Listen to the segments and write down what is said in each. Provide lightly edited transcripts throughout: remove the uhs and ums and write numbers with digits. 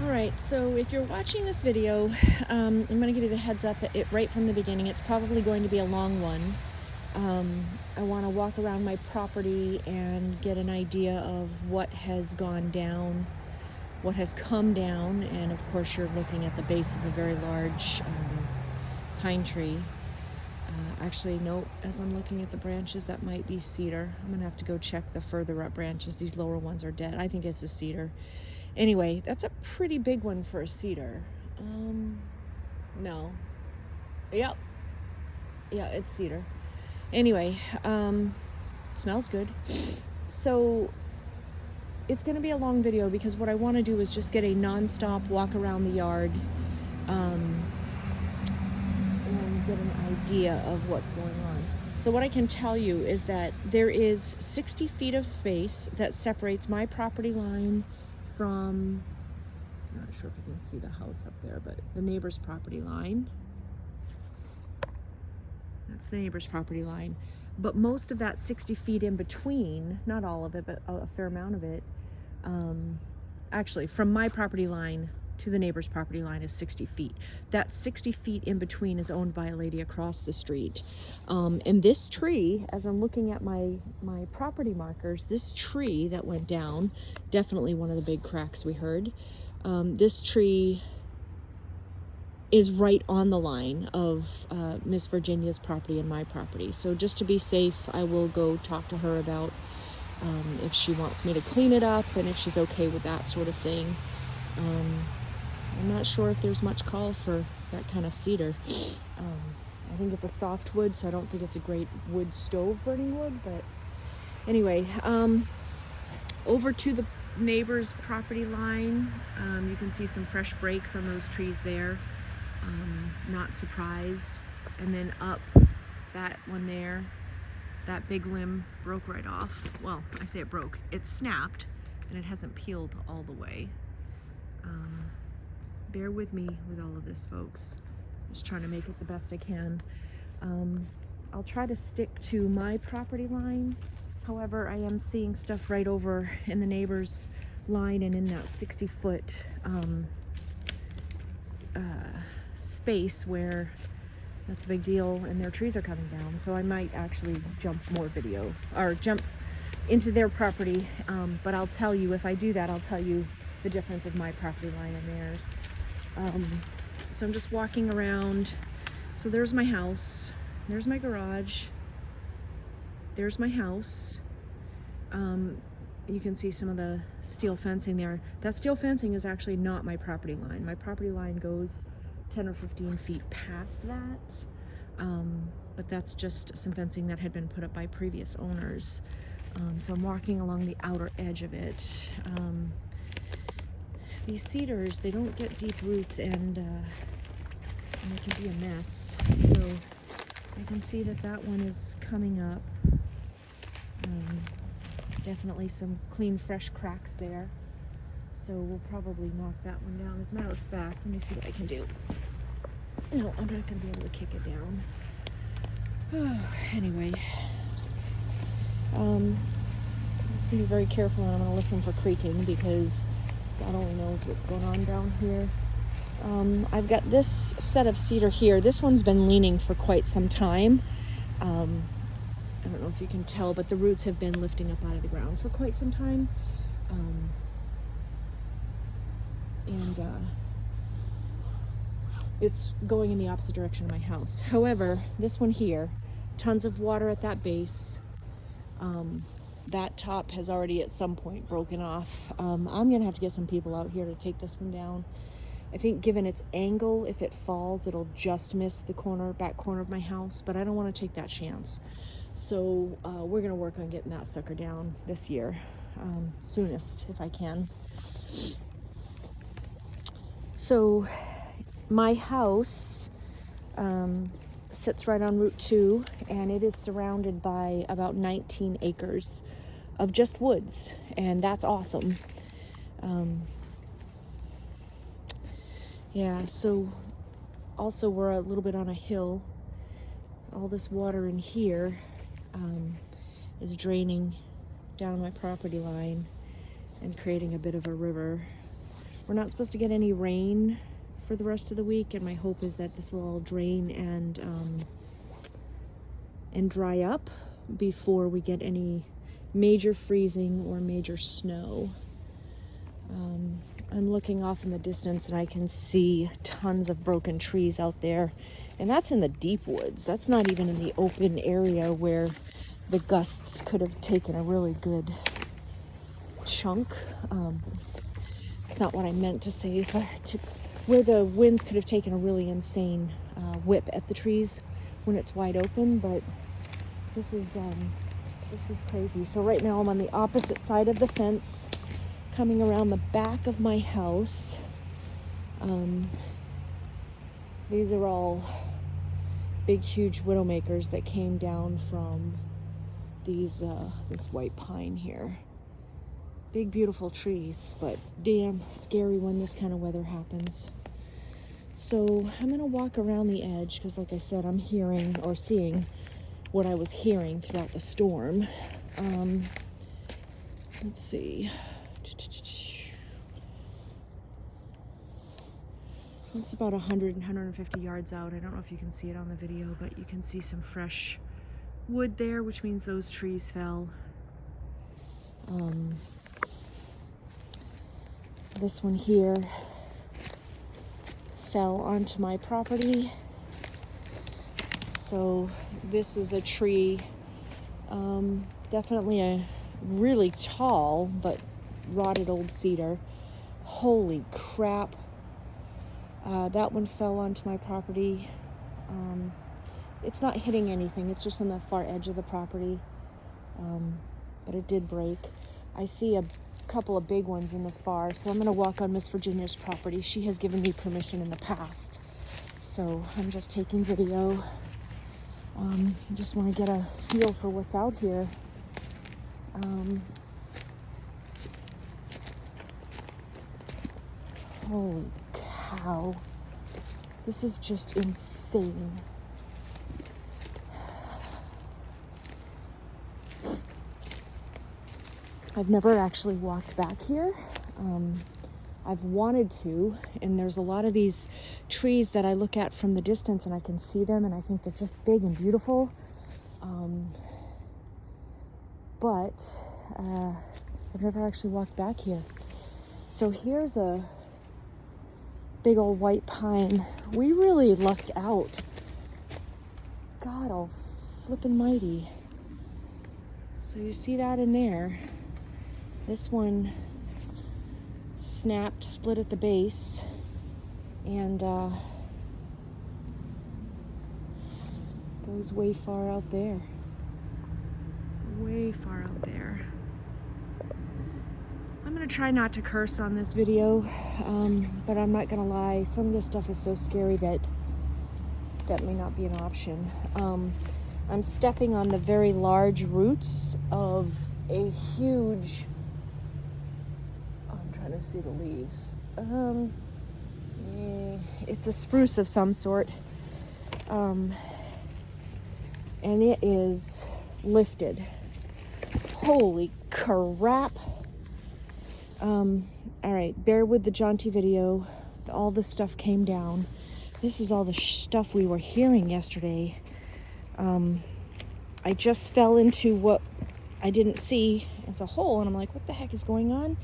Alright, so if you're watching this video, I'm going to give you the heads up right from the beginning. It's probably going to be a long one. I want to walk around my property and get an idea of what has gone down, what has come down, and of course you're looking at the base of a very large pine tree. Actually, no, as I'm looking at the branches, that might be cedar. I'm going to have to go check the further up branches. These lower ones are dead. I think it's a cedar. Anyway, that's a pretty big one for a cedar. No. Yep. Yeah, it's cedar. Anyway, smells good. So it's going to be a long video because what I want to do is just get a non-stop walk around the yard and get an idea of what's going on. So what I can tell you is that there is 60 feet of space that separates my property line from, I'm not sure if you can see the house up there, but the neighbor's property line. That's the neighbor's property line. But most of that 60 feet in between, not all of it, but a fair amount of it, actually from my property line to the neighbor's property line is 60 feet. That 60 feet in between is owned by a lady across the street. And this tree, as I'm looking at my property markers, this tree that went down, definitely one of the big cracks we heard. This tree is right on the line of Miss Virginia's property and my property. So just to be safe, I will go talk to her about if she wants me to clean it up and if she's okay with that sort of thing. I'm not sure if there's much call for that kind of cedar. I think it's a softwood, so I don't think it's a great wood stove burning wood, but anyway, over to the neighbor's property line, you can see some fresh breaks on those trees there. Not surprised. And then up that one there, that big limb broke right off. Well, I say it broke, it snapped and it hasn't peeled all the way. Bear with me with all of this, folks. Just trying to make it the best I can. I'll try to stick to my property line. However, I am seeing stuff right over in the neighbor's line and in that 60-foot space where that's a big deal and their trees are coming down. So I might actually jump into their property. But I'll tell you, if I do that, I'll tell you the difference of my property line and theirs. So I'm just walking around. So there's my house, there's my garage, there's my house. You can see some of the steel fencing there. That steel fencing is actually not my property line. My property line goes 10 or 15 feet past that. But that's just some fencing that had been put up by previous owners. So I'm walking along the outer edge of it. These cedars, they don't get deep roots and they can be a mess. So I can see that that one is coming up. Definitely some clean, fresh cracks there. So we'll probably knock that one down. As a matter of fact, let me see what I can do. No, I'm not going to be able to kick it down. Oh, anyway. I'm just going to be very careful, and I'm going to listen for creaking because God only knows what's going on down here. I've got this set of cedar here. This one's been leaning for quite some time. I don't know if you can tell, but the roots have been lifting up out of the ground for quite some time. It's going in the opposite direction of my house. However, this one here, tons of water at that base. That top has already at some point broken off. I'm gonna have to get some people out here to take this one down. I think given its angle, if it falls, it'll just miss the back corner of my house, but I don't want to take that chance. So we're gonna work on getting that sucker down this year, soonest if I can. So my house sits right on Route 2, and it is surrounded by about 19 acres of just woods, and that's awesome. Yeah, so also we're a little bit on a hill. All this water in here is draining down my property line and creating a bit of a river. We're not supposed to get any rain for the rest of the week, and my hope is that this will all drain and dry up before we get any major freezing or major snow. I'm looking off in the distance and I can see tons of broken trees out there, and that's in the deep woods. That's not even in the open area where the gusts could have taken a really good chunk. It's not what I meant to say, where the winds could have taken a really insane whip at the trees when it's wide open, but this is crazy. So right now I'm on the opposite side of the fence, coming around the back of my house. These are all big, huge widowmakers that came down from this white pine here. Big, beautiful trees, but damn scary when this kind of weather happens. So I'm gonna walk around the edge because, like I said, I'm hearing or seeing what I was hearing throughout the storm. Let's see. It's about 150 yards out. I don't know if you can see it on the video, but you can see some fresh wood there, which means those trees fell. This one here fell onto my property. So this is a tree, definitely a really tall but rotted old cedar. Holy crap. That one fell onto my property. It's not hitting anything, it's just on the far edge of the property, but it did break. I see a couple of big ones in the far, so I'm going to walk on Miss Virginia's property. She has given me permission in the past, so I'm just taking video. I just want to get a feel for what's out here. Holy cow. This is just insane. I've never actually walked back here. I've wanted to, and there's a lot of these trees that I look at from the distance and I can see them and I think they're just big and beautiful. But I've never actually walked back here. So here's a big old white pine. We really lucked out. God, all flippin' mighty. So you see that in there. This one snapped, split at the base, and goes way far out there. Way far out there. I'm gonna try not to curse on this video, but I'm not gonna lie, some of this stuff is so scary that may not be an option. I'm stepping on the very large roots of a huge, I'm trying to see the leaves. It's a spruce of some sort, and it is lifted. Holy crap. All right, bear with the jaunty video. All this stuff came down. This is all the stuff we were hearing yesterday. I just fell into what I didn't see as a hole, and I'm like, what the heck is going on?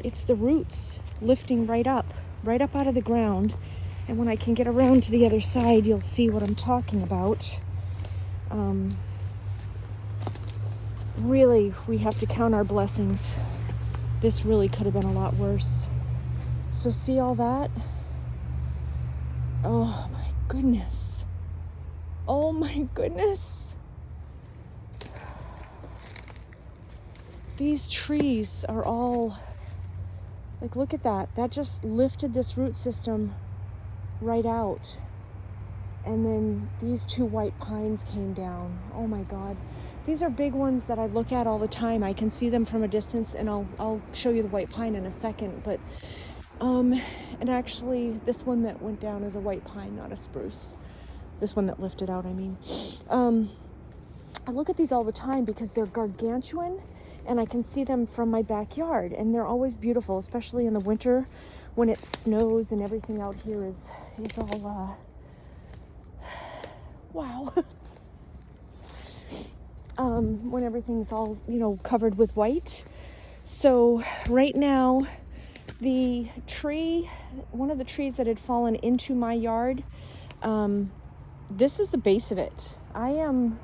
It's the roots lifting right up out of the ground. And when I can get around to the other side, you'll see what I'm talking about. Really, we have to count our blessings. This really could have been a lot worse. So see all that? Oh my goodness. Oh my goodness. These trees are all, like, look at that. That just lifted this root system right out. And then these two white pines came down. Oh my God. These are big ones that I look at all the time. I can see them from a distance, and I'll show you the white pine in a second. But, and actually this one that went down is a white pine, not a spruce. This one that lifted out, I mean. I look at these all the time because they're gargantuan, and I can see them from my backyard, and they're always beautiful, especially in the winter when it snows and everything out here is all, wow. When everything's all, you know, covered with white. So right now, the tree, one of the trees that had fallen into my yard, this is the base of it. I am,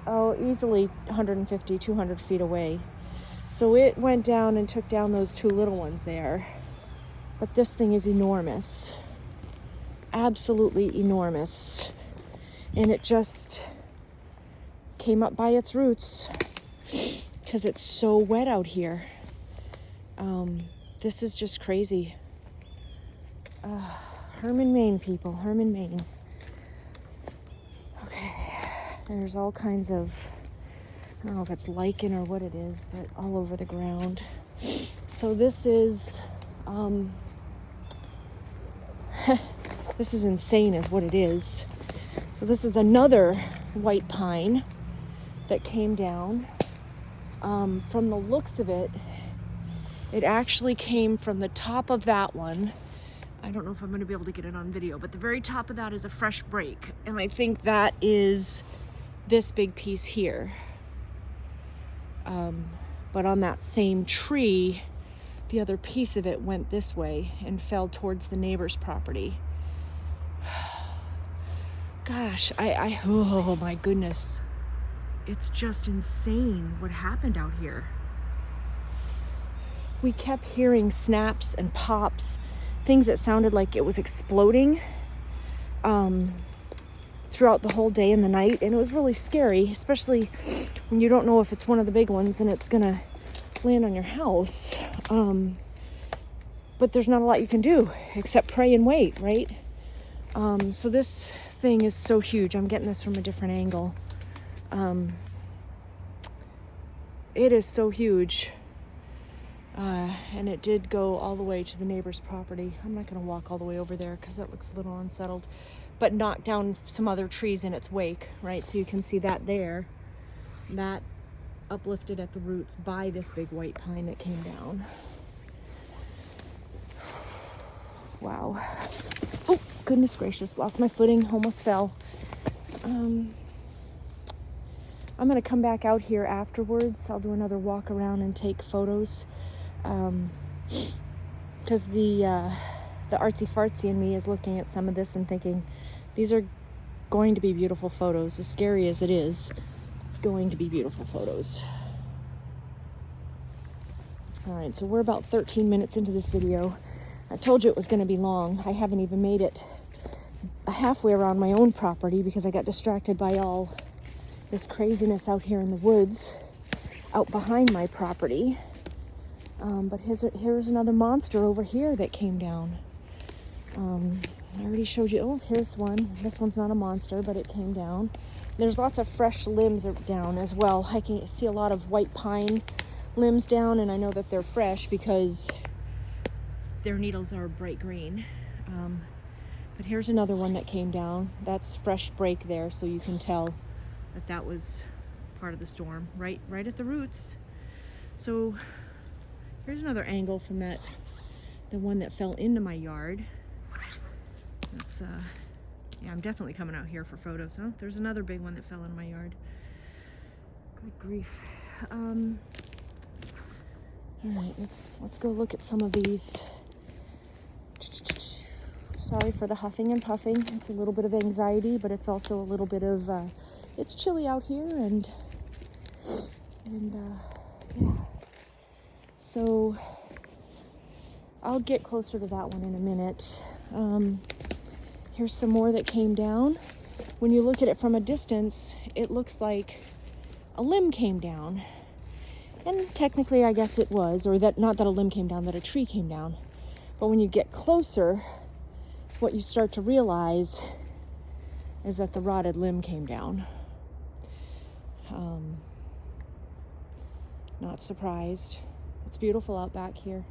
easily 150, 200 feet away. So it went down and took down those two little ones there. But this thing is enormous. Absolutely enormous. And it just came up by its roots because it's so wet out here. This is just crazy. Herman, Maine, people. Herman, Maine. Okay. There's all kinds of, I don't know if it's lichen or what it is, but all over the ground. So this is, this is insane is what it is. So this is another white pine that came down. From the looks of it, it actually came from the top of that one. I don't know if I'm going to be able to get it on video, but the very top of that is a fresh break. And I think that is this big piece here. But on that same tree, the other piece of it went this way and fell towards the neighbor's property. Gosh, oh my goodness. It's just insane what happened out here. We kept hearing snaps and pops, things that sounded like it was exploding throughout the whole day and the night. And it was really scary, especially when you don't know if it's one of the big ones and it's gonna land on your house. But there's not a lot you can do except pray and wait, right? So this thing is so huge. I'm getting this from a different angle. It is so huge. And it did go all the way to the neighbor's property. I'm not going to walk all the way over there because that looks a little unsettled. But knocked down some other trees in its wake, right? So you can see that there. That uplifted at the roots by this big white pine that came down. Wow. Oh, goodness gracious. Lost my footing. Almost fell. I'm going to come back out here afterwards. I'll do another walk around and take photos. Because the artsy fartsy in me is looking at some of this and thinking, these are going to be beautiful photos. As scary as it is, it's going to be beautiful photos. All right, so we're about 13 minutes into this video. I told you it was going to be long. I haven't even made it halfway around my own property because I got distracted by all this craziness out here in the woods out behind my property. But here's another monster over here that came down. I already showed you. Oh, here's one. This one's not a monster, but it came down. There's lots of fresh limbs down as well. I can see a lot of white pine limbs down, and I know that they're fresh because their needles are bright green. But here's another one that came down. That's fresh break there, so you can tell that was part of the storm, right at the roots. So here's another angle from the one that fell into my yard. That's yeah, I'm definitely coming out here for photos. Huh? There's another big one that fell into my yard. Good grief. All right, let's go look at some of these. Sorry for the huffing and puffing. It's a little bit of anxiety, but it's also a little bit of it's chilly out here, and yeah. So I'll get closer to that one in a minute. Here's some more that came down. When you look at it from a distance, it looks like a limb came down. And technically, I guess it was, or that not that a limb came down, that a tree came down. But when you get closer, what you start to realize is that the rotted limb came down. Not surprised. It's beautiful out back here.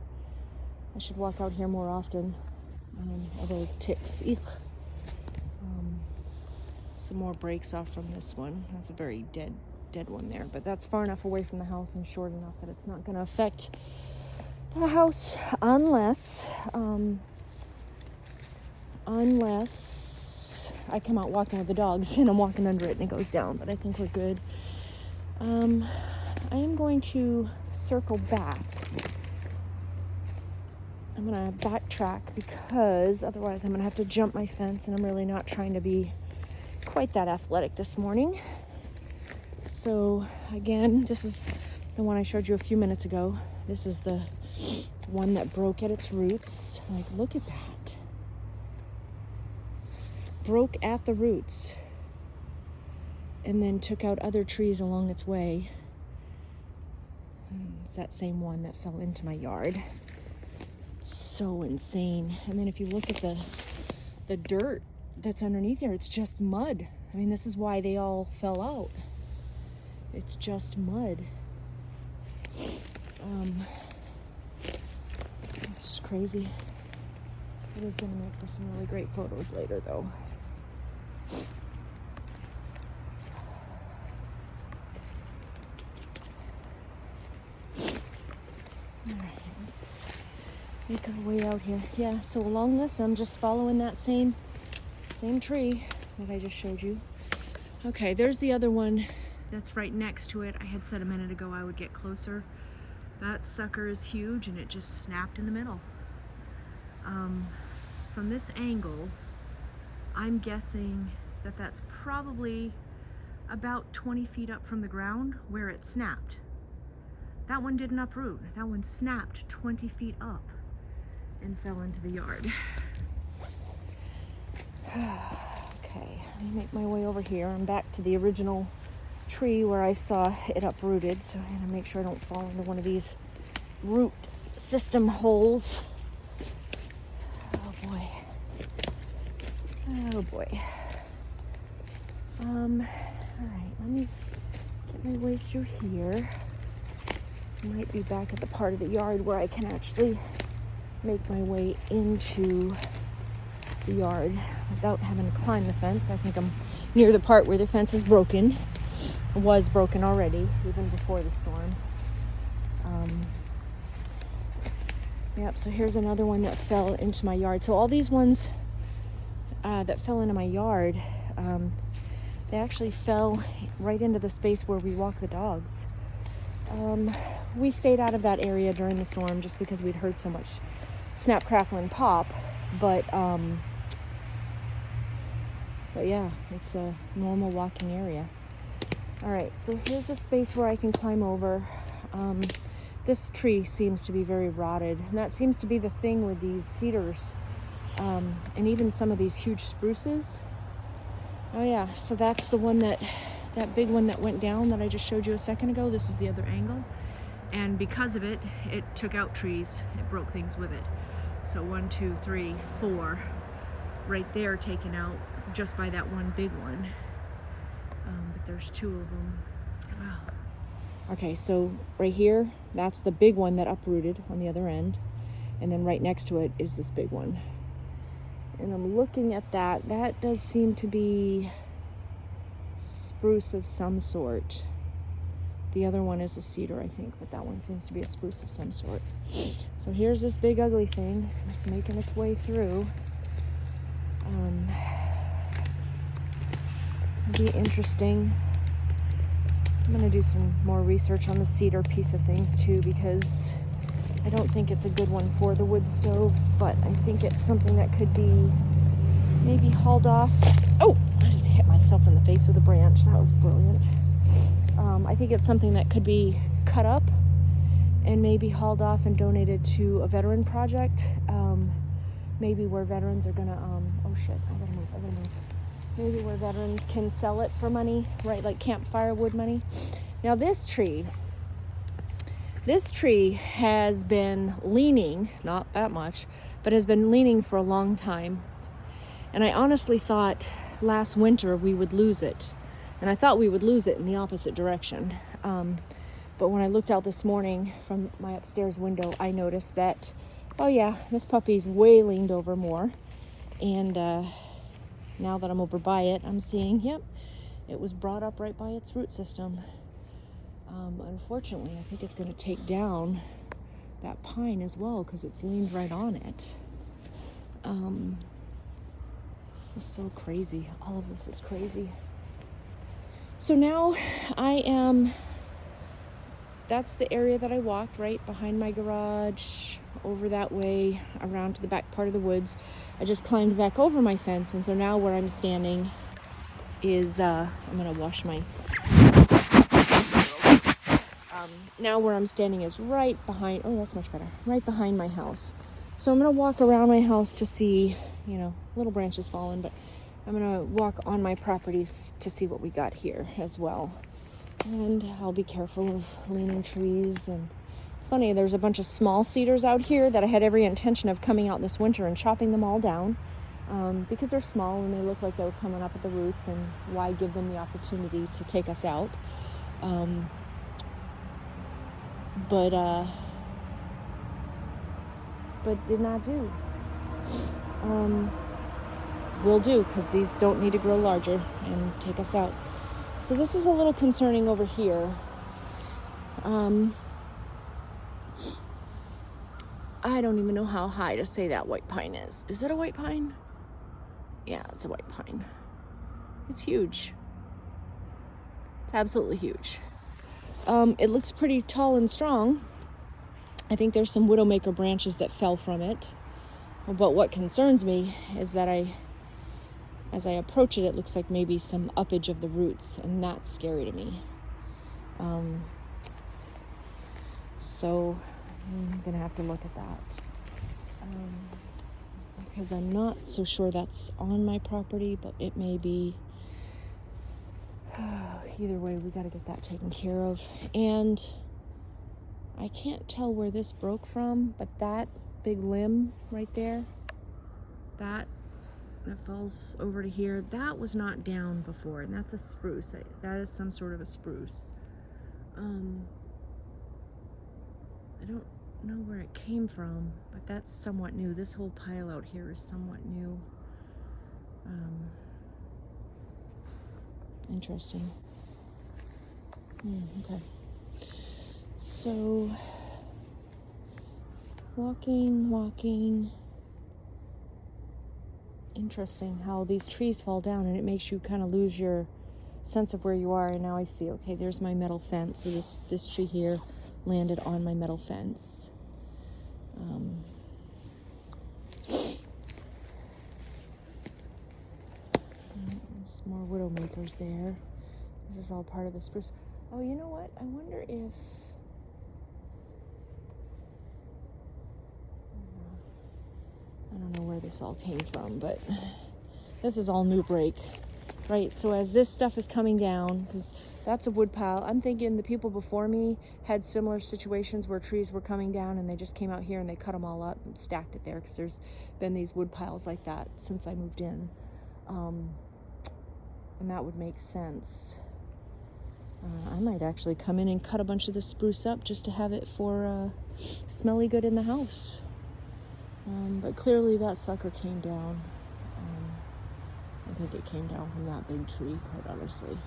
I should walk out here more often. Although ticks. Eek. Some more breaks off from this one. That's a very dead one there, but that's far enough away from the house and short enough that it's not going to affect the house unless I come out walking with the dogs and I'm walking under it and it goes down, but I think we're good. I am going to circle back. I'm going to backtrack because otherwise I'm going to have to jump my fence, and I'm really not trying to be quite that athletic this morning. So again, this is the one I showed you a few minutes ago. This is the one that broke at its roots. Like, look at that. Broke at the roots and then took out other trees along its way. It's that same one that fell into my yard. So insane. And then if you look at the dirt that's underneath there, it's just mud. I mean, this is why they all fell out. It's just mud. This is crazy. It is going to make for some really great photos later, though. Alright, let's make our way out here. Yeah, so along this, I'm just following that same tree that I just showed you. Okay, there's the other one that's right next to it. I had said a minute ago I would get closer. That sucker is huge and it just snapped in the middle. From this angle, I'm guessing that that's probably about 20 feet up from the ground where it snapped. That one didn't uproot. That one snapped 20 feet up and fell into the yard. Okay, let me make my way over here. I'm back to the original tree where I saw it uprooted, so I'm gonna make sure I don't fall into one of these root system holes. Oh boy. Oh boy. All right, let me get my way through here. I might be back at the part of the yard where I can actually make my way into the yard without having to climb the fence. I think I'm near the part where the fence is broken. It was broken already, even before the storm. Yep, so here's another one that fell into my yard. So all these ones that fell into my yard, they actually fell right into the space where we walk the dogs. We stayed out of that area during the storm just because we'd heard so much snap, crackle, and pop. But yeah, it's a normal walking area. All right, so here's a space where I can climb over. This tree seems to be very rotted, and that seems to be the thing with these cedars, and even some of these huge spruces. Oh yeah, so that's the one that big one that went down that I just showed you a second ago. This is the other angle, and because of it, it took out trees. It broke things with it. So 1, 2, 3, 4 right there taken out just by that one big one. But there's 2 of them. Wow. Okay, so right here, that's the big one that uprooted on the other end. And then right next to it is this big one. And I'm looking at that. That does seem to be spruce of some sort. The other one is a cedar, I think, but that one seems to be a spruce of some sort. So here's this big ugly thing just making its way through. It'll be interesting. I'm going to do some more research on the cedar piece of things too, because I don't think it's a good one for the wood stoves, but I think it's something that could be maybe hauled off. Oh, I just hit myself in the face with a branch. That was brilliant. I think it's something that could be cut up and maybe hauled off and donated to a veteran project. Maybe where veterans are gonna, oh shit, I gotta move. Maybe where veterans can sell it for money, right? Like campfire wood money. Now this tree has been leaning, not that much, but has been leaning for a long time. And I honestly thought last winter we would lose it. And I thought we would lose it in the opposite direction. But when I looked out this morning from my upstairs window, I noticed that, oh yeah, this puppy's way leaned over more. And now that I'm over by it, I'm seeing, yep, it was brought up right by its root system. Unfortunately, I think it's going to take down that pine as well, because it's leaned right on it. It's so crazy. All of this is crazy. So now that's the area that I walked, right behind my garage, over that way, around to the back part of the woods. I just climbed back over my fence, and so now where I'm standing is, I'm gonna wash my, now where I'm standing is right behind, oh, that's much better, right behind my house. So I'm gonna walk around my house to see, little branches fallen, but I'm gonna walk on my properties to see what we got here as well. And I'll be careful of leaning trees. And it's funny, there's a bunch of small cedars out here that I had every intention of coming out this winter and chopping them all down, because they're small and they look like they were coming up at the roots, and why give them the opportunity to take us out? But did not do. Will do, because these don't need to grow larger and take us out. So this is a little concerning over here. I don't even know how high to say that white pine is. Is it a white pine? Yeah, it's a white pine. It's huge. It's absolutely huge. It looks pretty tall and strong. I think there's some widowmaker branches that fell from it. But what concerns me is that as I approach it, it looks like maybe some uppage of the roots, and that's scary to me. So I'm gonna have to look at that, because I'm not so sure that's on my property, but it may be. Either way, we got to get that taken care of. And I can't tell where this broke from, but that big limb right there, that falls over to here, that was not down before, and that's a spruce. That is some sort of a spruce. I don't know where it came from, but that's somewhat new. This whole pile out here is somewhat new. Interesting. Okay. So, walking. Interesting how these trees fall down, and it makes you kind of lose your sense of where you are. And now I see, okay, there's my metal fence. So this tree here landed on my metal fence. Some more widowmakers there. This is all part of the spruce. Oh, you know what? I wonder if... I don't know where this all came from, but this is all new break, right? So as this stuff is coming down, because that's a wood pile, I'm thinking the people before me had similar situations where trees were coming down and they just came out here and they cut them all up and stacked it there, because there's been these wood piles like that since I moved in. And that would make sense. I might actually come in and cut a bunch of the spruce up just to have it for smelly good in the house. But clearly that sucker came down. I think it came down from that big tree, quite honestly.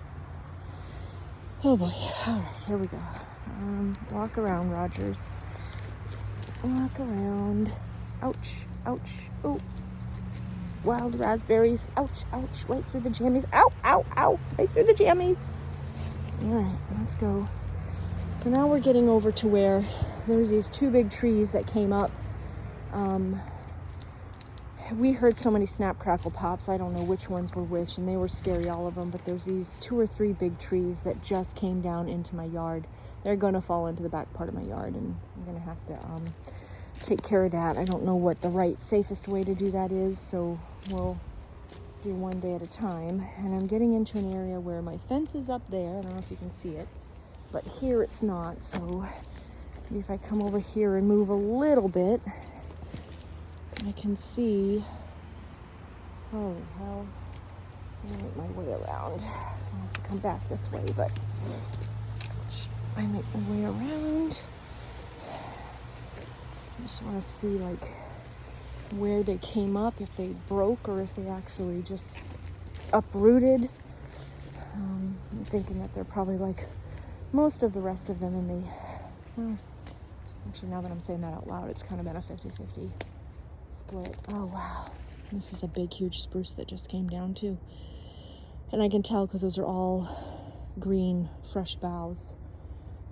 Oh boy. All right, here we go. Walk around, Rogers. Walk around. Ouch, ouch. Oh. Wild raspberries. Ouch, ouch. Right through the jammies. Ow, ow, ow. Right through the jammies. All right, let's go. So now we're getting over to where there's these two big trees that came up. We heard so many snap, crackle, pops. I don't know which ones were which, and they were scary, all of them. But there's these 2 or 3 big trees that just came down into my yard. They're going to fall into the back part of my yard, and I'm going to have to take care of that. I don't know what the right, safest way to do that is, so we'll do one day at a time. And I'm getting into an area where my fence is up there. I don't know if you can see it, but here it's not. So maybe if I come over here and move a little bit, I can see. Holy hell. I'm gonna make my way around. I have to come back this way, but I make my way around. I just want to see like where they came up, if they broke or if they actually just uprooted. I'm thinking that they're probably like most of the rest of them, and they, well, Actually, now that I'm saying that out loud, it's kind of been a 50-50 split. Oh, wow. This is a big, huge spruce that just came down, too. And I can tell because those are all green, fresh boughs.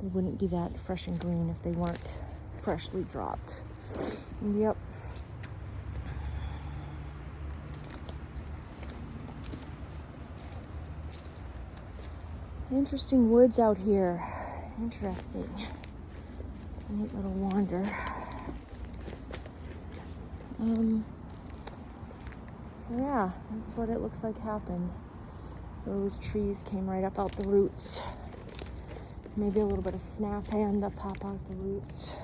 They wouldn't be that fresh and green if they weren't freshly dropped. Yep. Interesting woods out here. Interesting. It's a neat little wander. So yeah, that's what it looks like happened. Those trees came right up out the roots. Maybe a little bit of snap hand that pop out the roots.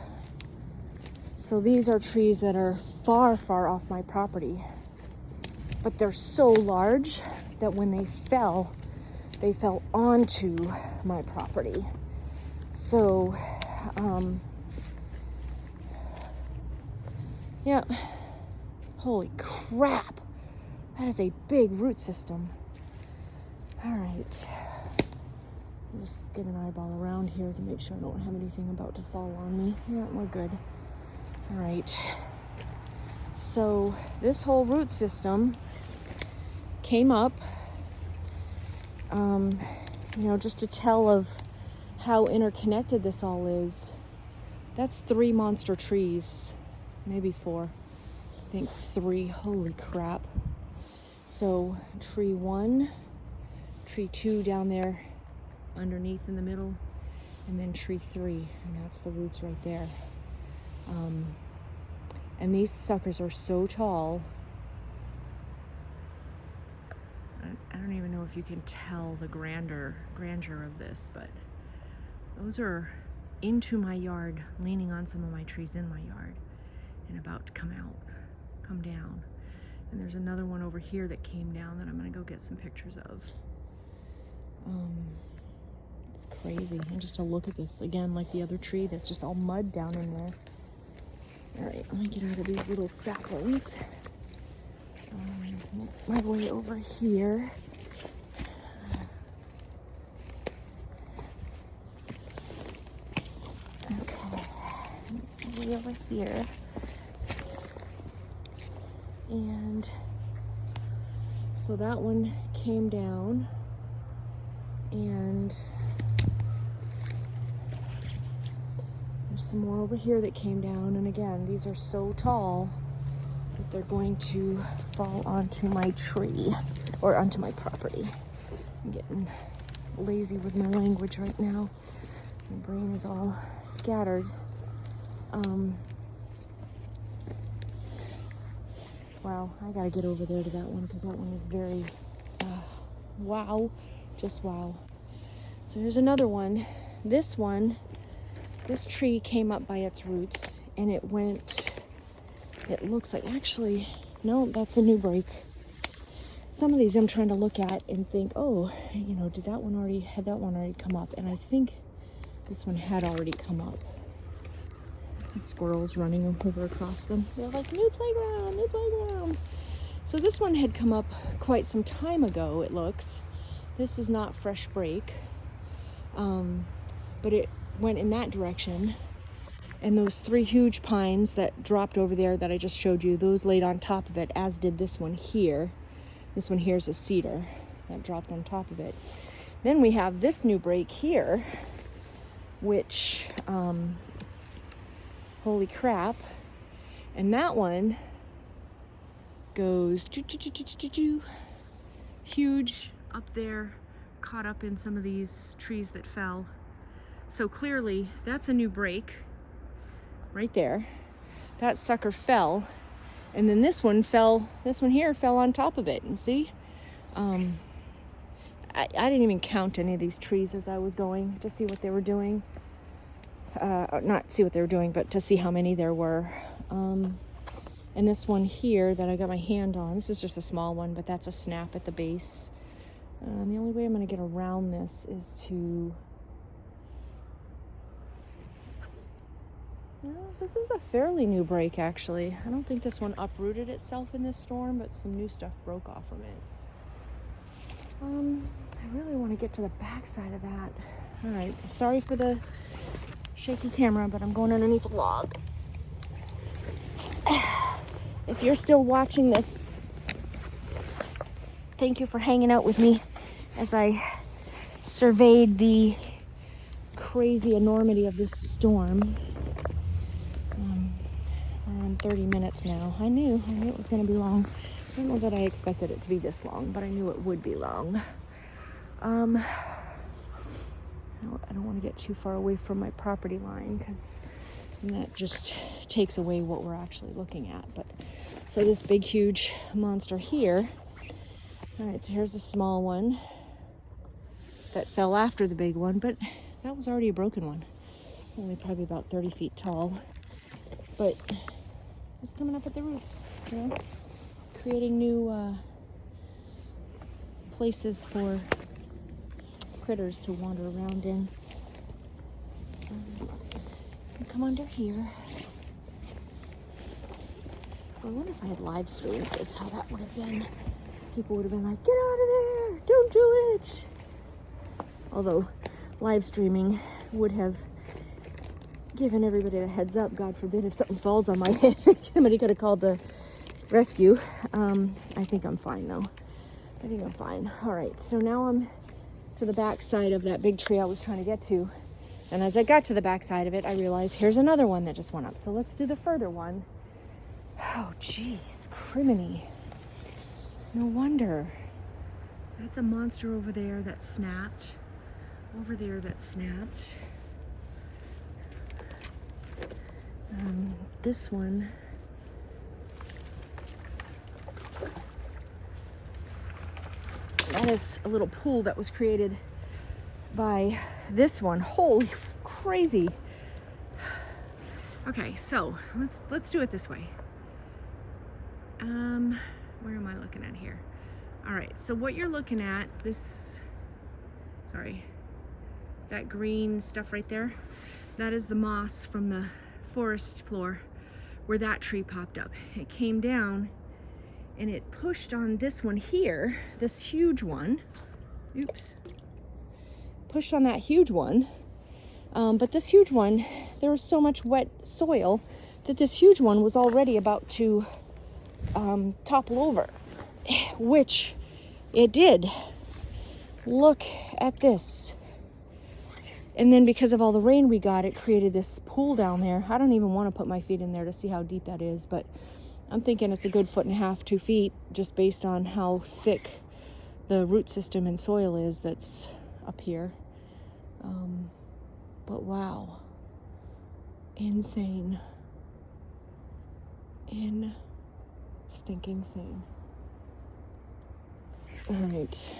So these are trees that are far, far off my property. But they're so large that when they fell onto my property. So, yeah. Holy crap. That is a big root system. All right. I'll just get an eyeball around here to make sure I don't have anything about to fall on me. Yeah, we're good. All right. So this whole root system came up, just to tell of how interconnected this all is. That's 3 monster trees, maybe 4. I think 3. Holy crap. So tree 1, tree 2 down there underneath in the middle, and then tree 3, and that's the roots right there. And these suckers are so tall. I don't even know if you can tell the grandeur of this, but those are into my yard, leaning on some of my trees in my yard, and about to come down. And there's another one over here that came down that I'm gonna go get some pictures of. It's crazy. And just to look at this again, like the other tree that's just all mud down in there. All right, let me get out of these little saplings. Make my way over here. Okay, make my way over here. And so that one came down, and there's some more over here that came down. And again, these are so tall that they're going to fall onto my tree or onto my property. I'm getting lazy with my language right now. My brain is all scattered. Wow, I gotta get over there to that one because that one is very, wow, just wow. So here's another one. This tree came up by its roots, and it looks like, actually, no, that's a new break. Some of these I'm trying to look at and think, oh, had that one already come up? And I think this one had already come up. The squirrels running over across them. They're like, new playground, new playground. So this one had come up quite some time ago, it looks. This is not fresh break. But it went in that direction. And those 3 huge pines that dropped over there that I just showed you, those laid on top of it, as did this one here. This one here is a cedar that dropped on top of it. Then we have this new break here, which, holy crap. And that one goes huge up there, caught up in some of these trees that fell. So clearly that's a new break right there. That sucker fell, and then this one here fell on top of it. And see, I didn't even count any of these trees as I was going to see what they were doing. Not see what they were doing, but to see how many there were. And this one here that I got my hand on, this is just a small one, but that's a snap at the base. And the only way I'm going to get around this is to... Well, this is a fairly new break, actually. I don't think this one uprooted itself in this storm, but some new stuff broke off from it. I really want to get to the back side of that. All right, sorry for the shaky camera, but I'm going underneath a log. If you're still watching this, thank you for hanging out with me as I surveyed the crazy enormity of this storm. We're on 30 minutes now. I knew it was going to be long. I don't know that I expected it to be this long, but I knew it would be long. I don't want to get too far away from my property line because that just takes away what we're actually looking at. But so this big, huge monster here. All right, so here's a small one that fell after the big one, but that was already a broken one. It's only probably about 30 feet tall, but it's coming up at the roots, you know, creating new places for critters to wander around in. Come under here. I wonder if I had live streamed this, how that would have been. People would have been like, get out of there, don't do it. Although live streaming would have given everybody a heads up. God forbid if something falls on my head. Somebody could have called the rescue. I think I'm fine though. I think I'm fine. All right, so now I'm to the back side of that big tree I was trying to get to. And as I got to the back side of it, I realized here's another one that just went up. So let's do the further one. Oh, geez, criminy. No wonder. That's a monster over there that snapped. Over there that snapped. This one. That is a little pool that was created by this one. Holy crazy. Okay, so let's do it this way. Where am I looking at here? All right, so what you're looking at, that green stuff right there, that is the moss from the forest floor where that tree popped up. It came down and it pushed on this one here, this huge one. Oops. Pushed on that huge one. But this huge one, there was so much wet soil that this huge one was already about to topple over, which it did. Look at this. And then because of all the rain we got, it created this pool down there. I don't even want to put my feet in there to see how deep that is, but I'm thinking it's a good 1.5 feet, 2 feet, just based on how thick the root system and soil is that's up here. But wow, insane. Stinking sane. All right.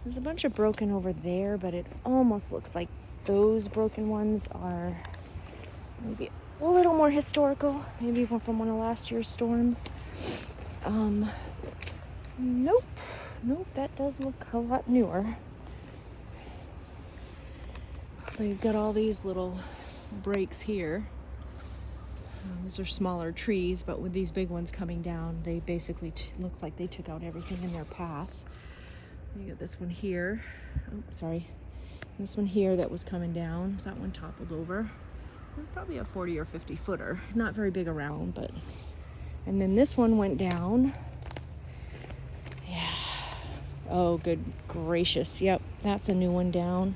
There's a bunch of broken over there, but it almost looks like those broken ones are maybe a little more historical, maybe from one of last year's storms. Nope, that does look a lot newer. So you've got all these little breaks here. Those are smaller trees, but with these big ones coming down, they basically looks like they took out everything in their path. You got this one here. Oh, sorry. This one here that was coming down. So that one toppled over. It's probably a 40 or 50 footer. Not very big around, but. And then this one went down. Yeah. Oh, good gracious. Yep, that's a new one down.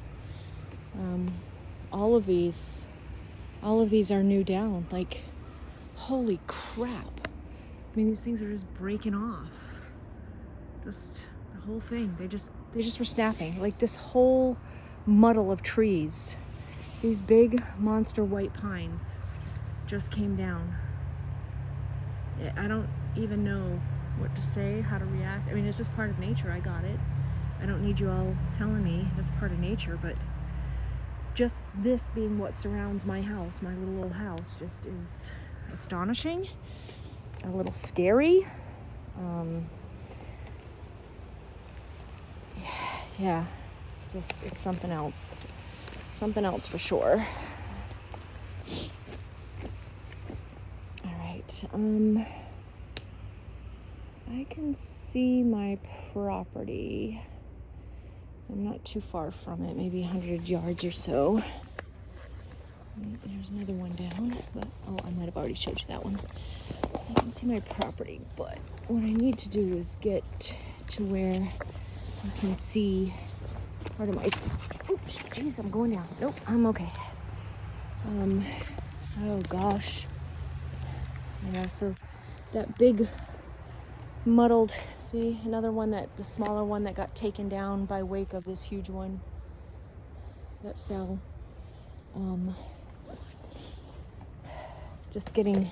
All of these are new down. Like, holy crap. I mean, these things are just breaking off. Just the whole thing. They just were snapping. Like this whole muddle of trees. These big monster white pines just came down. I don't even know what to say, how to react. I mean, it's just part of nature. I got it. I don't need you all telling me that's part of nature, but just this being what surrounds my house, my little old house, just is astonishing, a little scary. Yeah, it's something else for sure. All right, I can see my property I'm not too far from it, maybe 100 yards or so. There's another one down, but oh, I might have already showed you that one. You can see my property, but what I need to do is get to where you can see part of my, oops, geez, I'm going down. Nope, I'm okay. Oh gosh. Yeah, so that big muddled, see, another one the smaller one that got taken down by wake of this huge one that fell. Just getting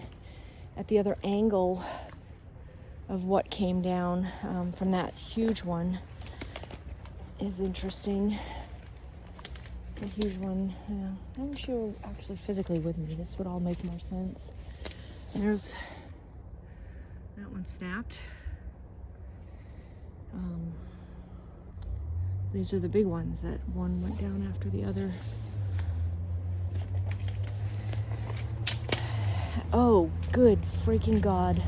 at the other angle of what came down from that huge one is interesting. The huge one, I wish you were actually physically with me. This would all make more sense. And there's, that one snapped. These are the big ones. That one went down after the other. Oh, good freaking God.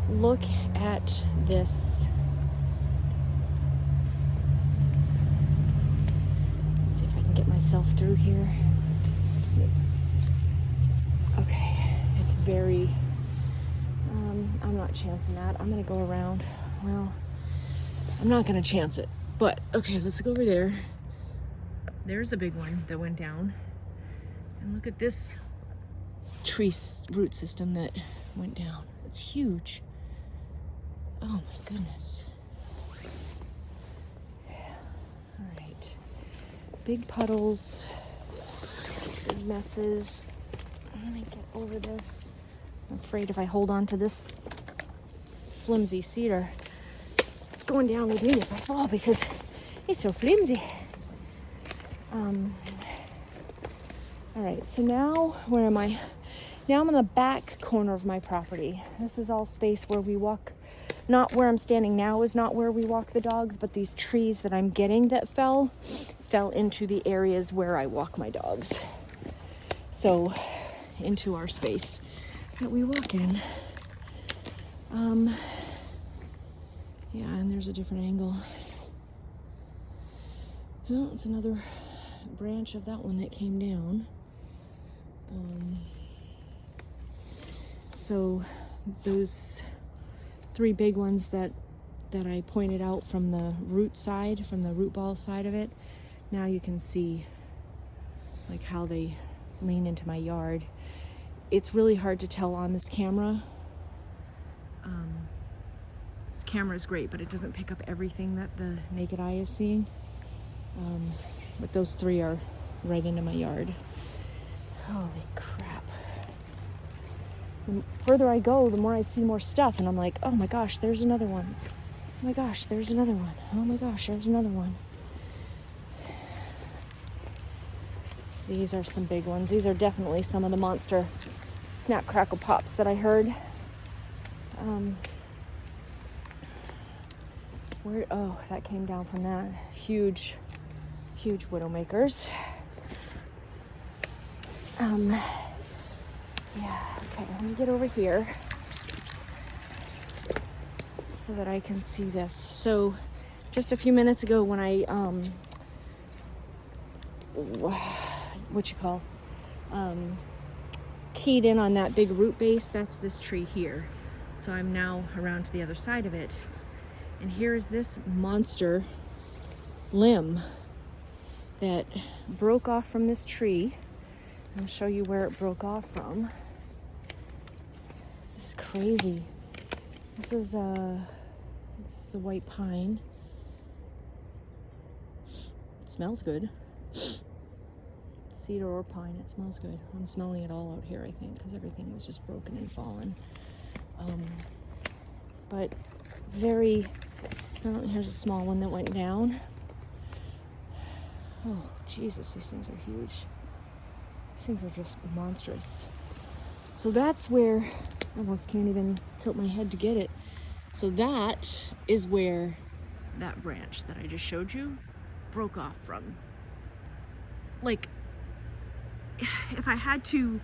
Look at this. Let's see if I can get myself through here. Okay, it's very, I'm not chancing that. I'm gonna go around. Well, I'm not gonna chance it, but okay, let's go over there. There's a big one that went down. And look at this tree root system that went down. It's huge. Oh my goodness. All right. Big puddles, big messes. I'm gonna get over this. I'm afraid if I hold on to this flimsy cedar, it's going down with me if I fall because it's so flimsy. All right, so now where am I? Now I'm in the back corner of my property. This is all space where we walk. Not where I'm standing now is not where we walk the dogs, but these trees that I'm getting that fell into the areas where I walk my dogs. So into our space that we walk in. Yeah, and there's a different angle. Well, it's another branch of that one that came down. So those three big ones that I pointed out from the root side, from the root ball side of it, now you can see like how they lean into my yard. It's really hard to tell on this camera. This camera is great, but it doesn't pick up everything that the naked eye is seeing. But those three are right into my yard. Holy crap. The further I go, the more I see more stuff, and I'm like, oh my gosh, there's another one. Oh my gosh, there's another one. Oh my gosh, there's another one. These are some big ones. These are definitely some of the monster snap crackle pops that I heard. Oh, that came down from that. Huge widowmakers. Yeah, okay, let me get over here so that I can see this. So just a few minutes ago when I, keyed in on that big root base, that's this tree here. So I'm now around to the other side of it. And here's this monster limb that broke off from this tree. I'll show you where it broke off from. This is crazy. This is a white pine. It smells good. Cedar or pine, it smells good. I'm smelling it all out here, I think, because everything was just broken and fallen. But very, oh, here's a small one that went down. Oh, Jesus, these things are huge. These things are just monstrous. So that's where, I almost can't even tilt my head to get it. So that is where that branch that I just showed you broke off from. Like, if I had to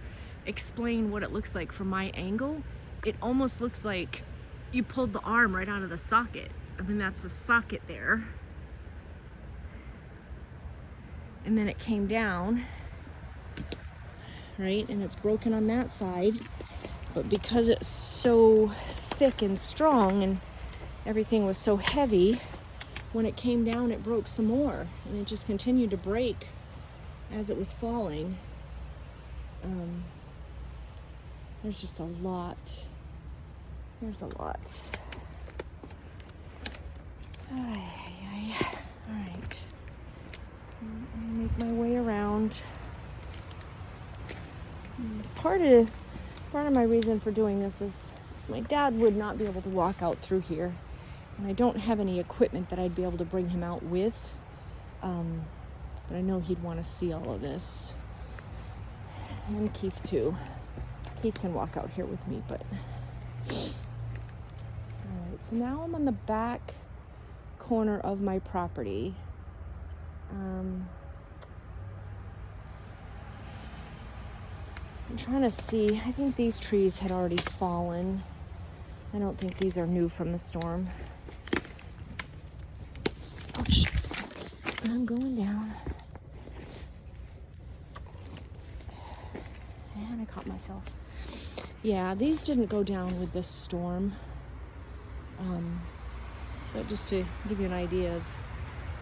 explain what it looks like from my angle, it almost looks like you pulled the arm right out of the socket. I mean, that's the socket there. and then it came down, right? And it's broken on that side, but because it's so thick and strong and everything was so heavy, when it came down, it broke some more, and it just continued to break as it was falling. There's just a lot. There's a lot. All right. I'm gonna make my way around. And part of my reason for doing this is my dad would not be able to walk out through here, and I don't have any equipment that I'd be able to bring him out with. But I know he'd want to see all of this, and Keith too. Keith can walk out here with me, but all right. So now I'm on the back corner of my property. I'm trying to see. I think these trees had already fallen. I don't think these are new from the storm. Oh shit. I'm going down. And I caught myself. Yeah, these didn't go down with this storm. But just to give you an idea of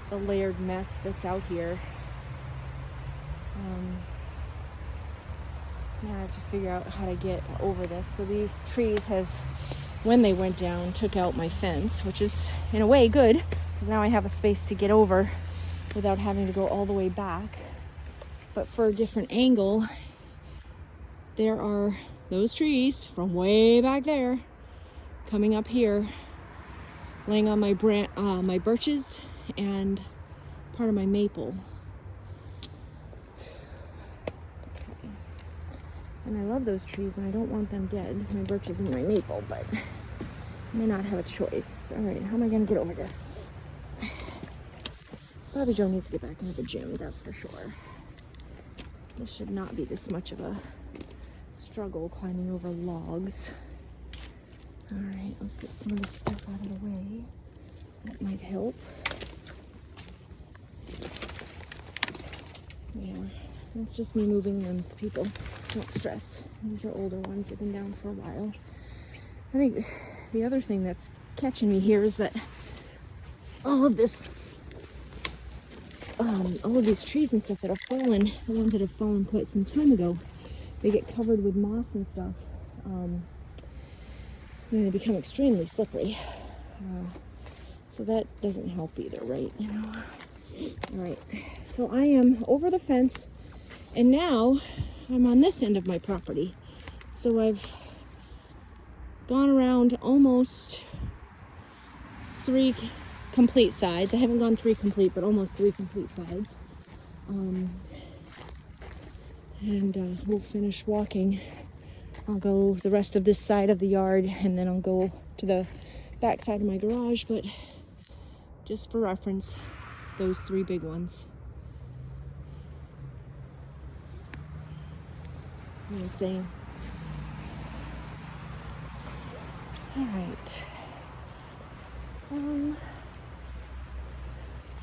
the layered mess that's out here. Now I have to figure out how to get over this. So these trees have, when they went down, took out my fence, which is in a way good, because now I have a space to get over without having to go all the way back. But for a different angle, there are those trees from way back there coming up here, laying on my my birches and part of my maple. And I love those trees, and I don't want them dead, my birches and my maple, but I may not have a choice. All right, how am I going to get over this? Bobby Joe needs to get back into the gym, that's for sure. This should not be this much of a struggle climbing over logs. All right, let's get some of this stuff out of the way. That might help. Yeah, that's just me moving limbs, people. Don't stress. These are older ones. They've been down for a while. I think the other thing that's catching me here is that all of these trees and stuff that have fallen, the ones that have fallen quite some time ago, they get covered with moss and stuff. Then they become extremely slippery. So that doesn't help either, right? You know. All right. So I am over the fence, and now I'm on this end of my property. So I've gone around almost 3 complete sides. I haven't gone 3 complete, but almost 3 complete sides. And we'll finish walking. I'll go the rest of this side of the yard, and then I'll go to the back side of my garage, but just for reference, those 3 big ones. Insane. All right.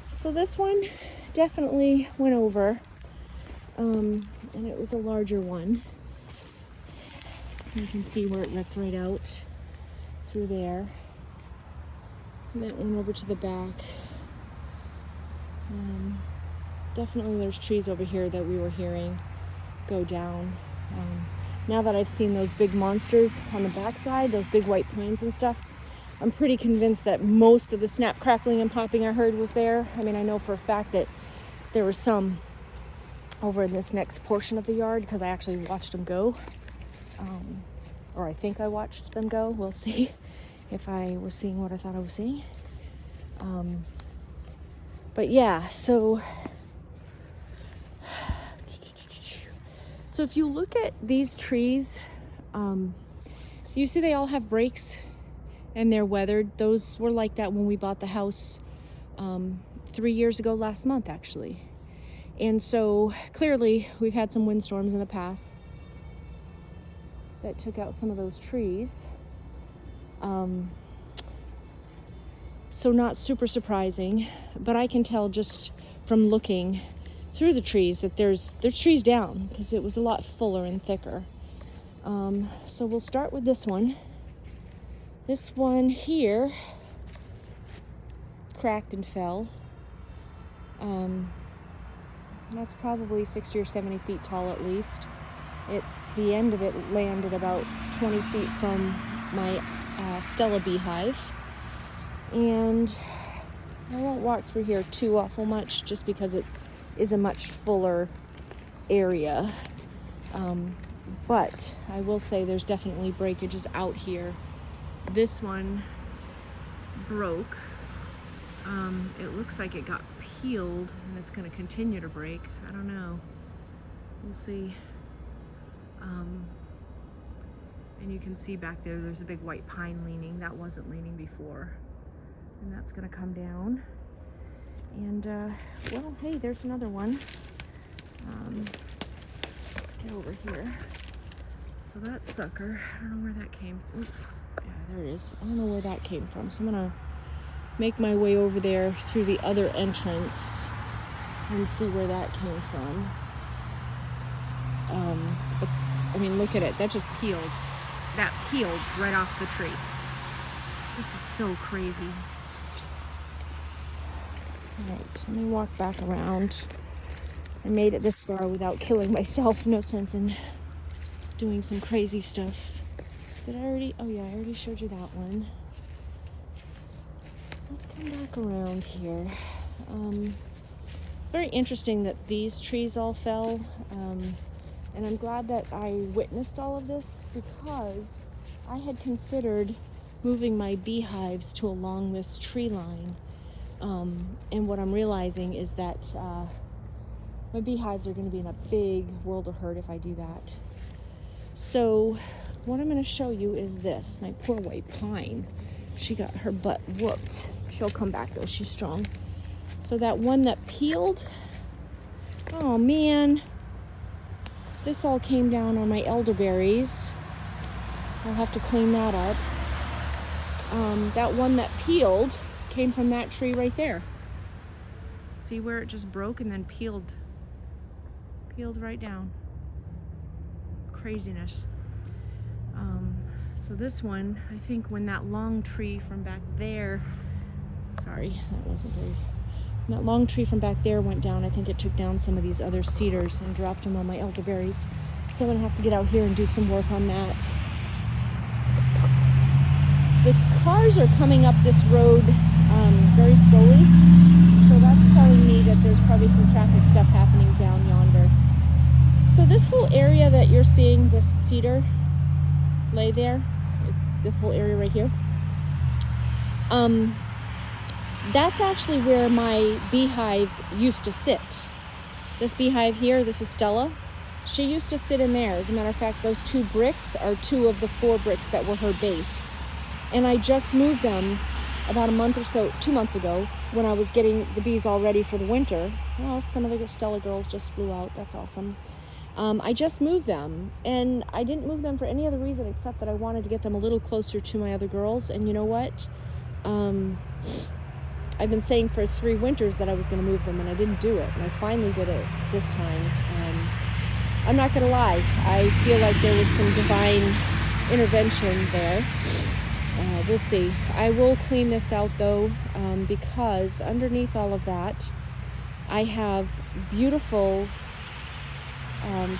So this one definitely went over, and it was a larger one. You can see where it ripped right out through there. And that one over to the back. Definitely there's trees over here that we were hearing go down. Now that I've seen those big monsters on the backside, those big white pines and stuff, I'm pretty convinced that most of the snap, crackling, and popping I heard was there. I mean, I know for a fact that there were some over in this next portion of the yard, because I actually watched them go. Or I think I watched them go. We'll see if I was seeing what I thought I was seeing. But yeah, so if you look at these trees, you see they all have breaks and they're weathered. Those were like that when we bought the house 3 years ago, last month actually. And so clearly we've had some windstorms in the past that took out some of those trees. So not super surprising, but I can tell just from looking through the trees that there's trees down, because it was a lot fuller and thicker. So we'll start with this one. This one here cracked and fell. That's probably 60 or 70 feet tall at least. The end of it landed about 20 feet from my Stella beehive. And I won't walk through here too awful much, just because it is a much fuller area. But I will say there's definitely breakages out here. This one broke. It looks like it got peeled and it's going to continue to break. I don't know. We'll see. And you can see back there's a big white pine leaning. That wasn't leaning before. And that's going to come down. And, well, hey, there's another one. Let's get over here. So that sucker, I don't know where that came from. Oops. Yeah, there it is. I don't know where that came from. So I'm going to make my way over there through the other entrance and see where that came from. But, I mean, look at it. That just peeled. That peeled right off the tree. This is so crazy. All right, let me walk back around. I made it this far without killing myself. No sense in doing some crazy stuff. Did I already? Oh yeah, I already showed you that one. Let's come back around here. It's very interesting that these trees all fell. And I'm glad that I witnessed all of this, because I had considered moving my beehives to along this tree line. And what I'm realizing is that my beehives are going to be in a big world of hurt if I do that. So what I'm going to show you is this. My poor white pine. She got her butt whooped. She'll come back though. She's strong. So that one that peeled, oh man, this all came down on my elderberries. I'll have to clean that up. That one that peeled came from that tree right there. See where it just broke and then peeled right down. Craziness. So this one, I think when that long tree from back there, sorry, that wasn't very, when that long tree from back there went down, I think it took down some of these other cedars and dropped them on my elderberries. So I'm gonna have to get out here and do some work on that. The cars are coming up this road very slowly, so that's telling me that there's probably some traffic stuff happening down yonder. So this whole area that you're seeing, this cedar lay there, this whole area right here, that's actually where my beehive used to sit. This beehive here, this is Stella. She used to sit in there. As a matter of fact, those 2 bricks are 2 of the 4 bricks that were her base. And I just moved them about a month or so, 2 months ago, when I was getting the bees all ready for the winter. Well, some of the Stella girls just flew out. That's awesome. I just moved them, and I didn't move them for any other reason except that I wanted to get them a little closer to my other girls. And you know what? I've been saying for 3 winters that I was going to move them, and I didn't do it. And I finally did it this time. I'm not going to lie. I feel like there was some divine intervention there. We'll see. I will clean this out though, because underneath all of that, I have beautiful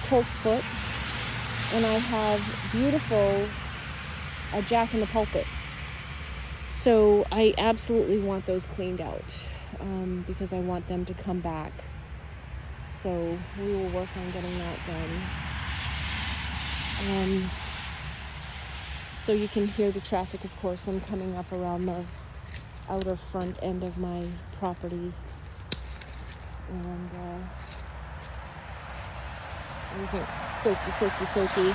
colt's foot, and I have beautiful jack in the pulpit. So I absolutely want those cleaned out, because I want them to come back. So we will work on getting that done. So you can hear the traffic, of course. I'm coming up around the outer front end of my property. And everything's soaky.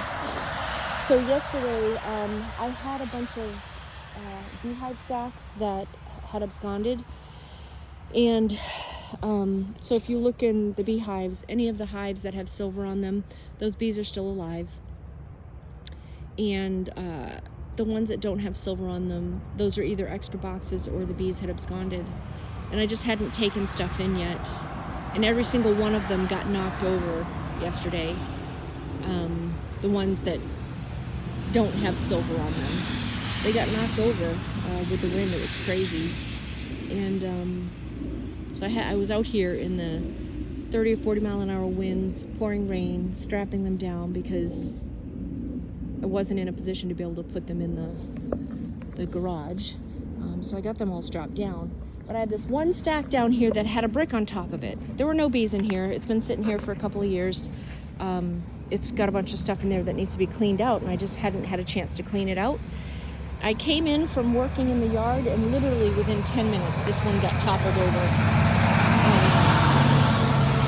So yesterday, I had a bunch of beehive stacks that had absconded. And so if you look in the beehives, any of the hives that have silver on them, those bees are still alive. And the ones that don't have silver on them, those are either extra boxes or the bees had absconded. And I just hadn't taken stuff in yet. and every single one of them got knocked over yesterday. The ones that don't have silver on them, they got knocked over with the wind. It was crazy. And so I was out here in the 30 or 40 mile an hour winds, pouring rain, strapping them down because I wasn't in a position to be able to put them in the garage. So I got them all strapped down. But I had this one stack down here that had a brick on top of it. There were no bees in here. It's been sitting here for a couple of years. It's got a bunch of stuff in there that needs to be cleaned out, and I just hadn't had a chance to clean it out. I came in from working in the yard, and literally within 10 minutes, this one got toppled over.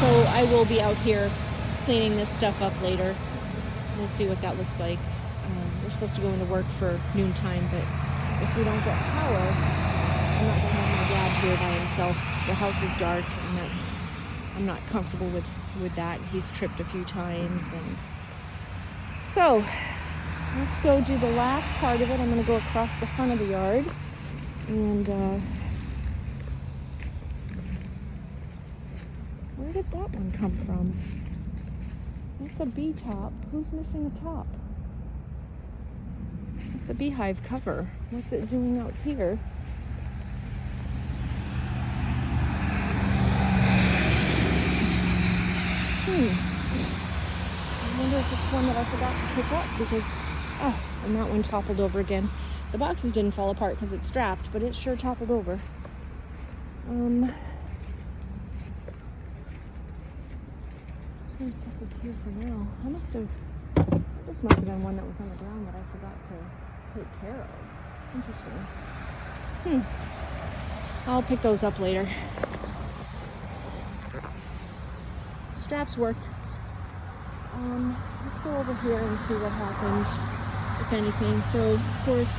So I will be out here cleaning this stuff up later. We'll see what that looks like. We're supposed to go into work for noontime, but if we don't get power, I'm not going to have my dad here by himself. The house is dark, and I'm not comfortable with that. He's tripped a few times, and so let's go do the last part of it. I'm going to go across the front of the yard, and where did that one come from? That's a bee top. Who's missing a top? It's a beehive cover. What's it doing out here? I wonder if it's one that I forgot to pick up because, and that one toppled over again. The boxes didn't fall apart because it's strapped, but it sure toppled over. Some stuff is here for now. This must have been one that was on the ground that I forgot to take care of. Interesting. I'll pick those up later. Straps worked. Let's go over here and see what happened, if anything. So, of course,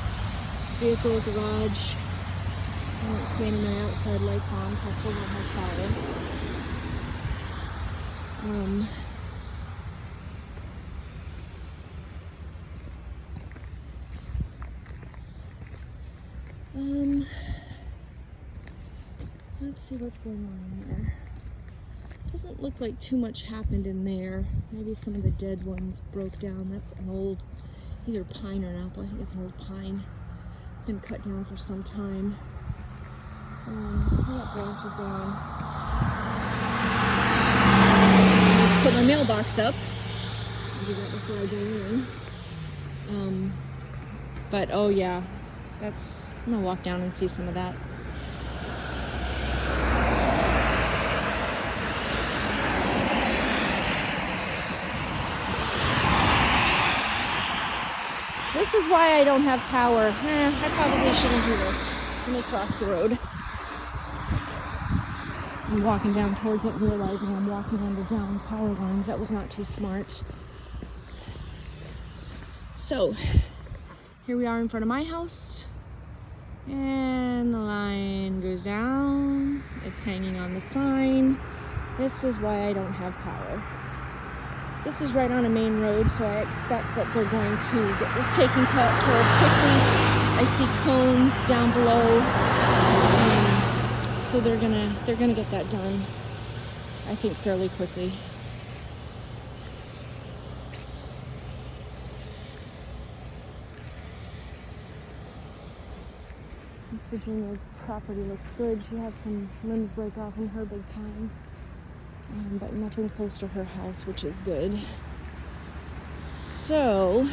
vehicle, garage. I don't see any of my outside lights on, so I still don't have power. Let's see what's going on in there. Doesn't look like too much happened in there. Maybe some of the dead ones broke down. That's an old, either pine or an apple. I think it's an old pine. It's been cut down for some time. I got branches down. Let's put my mailbox up. I'll do that before I go in. But oh yeah, I'm gonna walk down and see some of that. This is why I don't have power. I probably shouldn't do this. Let me cross the road. I'm walking down towards it, realizing I'm walking underground power lines. That was not too smart. So, here we are in front of my house. And the line goes down. It's hanging on the sign. This is why I don't have power. This is right on a main road, so I expect that they're going to get this taken care of quickly. I see cones down below, so they're gonna get that done, I think, fairly quickly. Miss Virginia's property looks good. She had some limbs break off in her big pines. But nothing close to her house, which is good. So,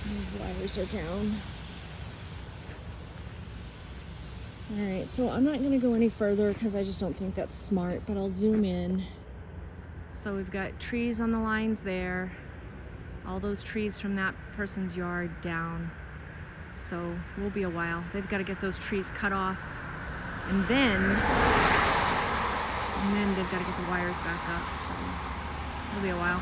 these wires are down. Alright, so I'm not going to go any further because I just don't think that's smart, but I'll zoom in. So we've got trees on the lines there, all those trees from that person's yard down. So we'll be a while. They've got to get those trees cut off, and then they've got to get the wires back up, so it'll be a while.